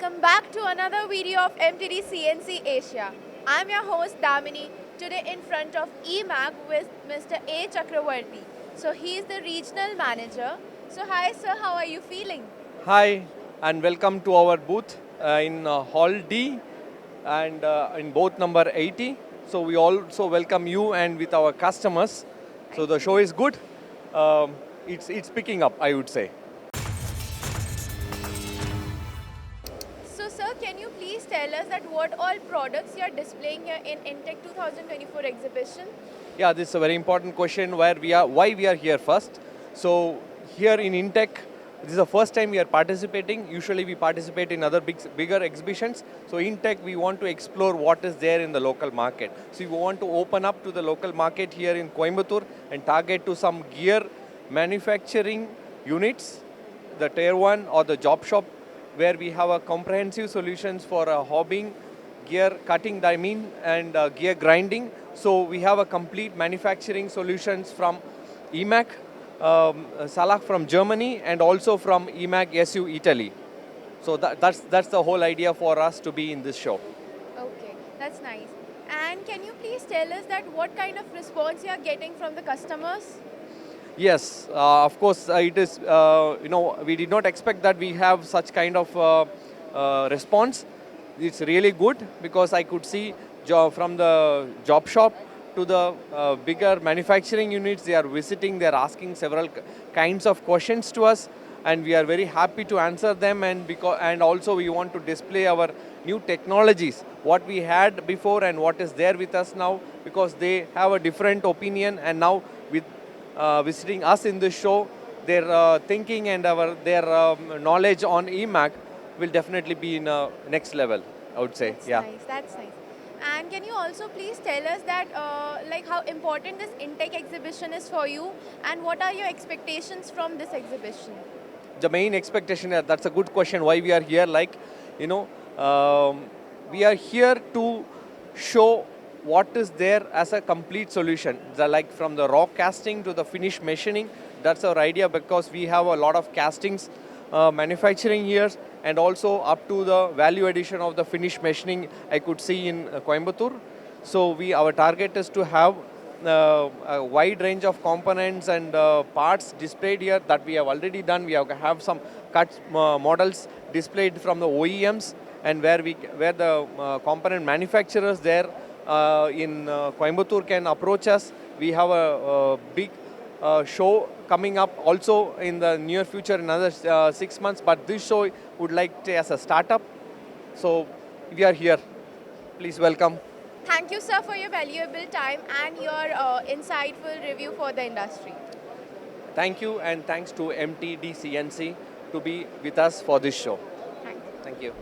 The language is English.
welcome back to another video of MTDCNC Asia. I'm your host Damini, today in front of EMAG with Mr. A. Chackravarthy. So he is the regional manager. So hi sir, how are you feeling? Hi and welcome to our booth in Hall D and in booth number 80. So we also welcome you and with our customers. So the show is good. It's picking up, I would say. So sir, can you please tell us that what all products you are displaying here in INTEC 2024 exhibition? Yeah, this is a very important question where we are, why we are here first. So here in INTEC, this is the first time we are participating. Usually we participate in other bigger exhibitions. So INTEC, we want to explore what is there in the local market. So we want to open up to the local market here in Coimbatore and target to some gear manufacturing units, the tier 1 or the job shop, where we have a comprehensive solutions for hobbing, gear cutting, and gear grinding. So we have a complete manufacturing solutions from EMAG, Salak from Germany, and also from EMAG SU Italy. So that's the whole idea for us to be in this show. Okay, that's nice. And can you please tell us that what kind of response you are getting from the customers? Yes, of course, it is, we did not expect that we have such kind of response. It's really good because I could see from the job shop to the bigger manufacturing units, they are visiting, they are asking several kinds of questions to us, and we are very happy to answer them, and also we want to display our new technologies, what we had before and what is there with us now, because they have a different opinion, and now with visiting us in this show, their thinking and their knowledge on EMAG will definitely be in next level, I would say. That's Yeah. nice, that's nice. And can you also please tell us that like how important this INTEC exhibition is for you and what are your expectations from this exhibition? The main expectation, that's a good question, why we are here, we are here to show what is there as a complete solution, like from the raw casting to the finished machining. That's our idea, because we have a lot of castings manufacturing here, and also up to the value addition of the finished machining I could see in Coimbatore. So our target is to have a wide range of components and parts displayed here that we have already done. We have some cut models displayed from the OEMs, and where the component manufacturers there in Coimbatore can approach us. We have a big show coming up also in the near future, another 6 months, but this show would like to as a startup. So we are here. Please welcome. Thank you sir for your valuable time and your insightful review for the industry. Thank you, and thanks to MTDCNC to be with us for this show. Thank you. Thank you.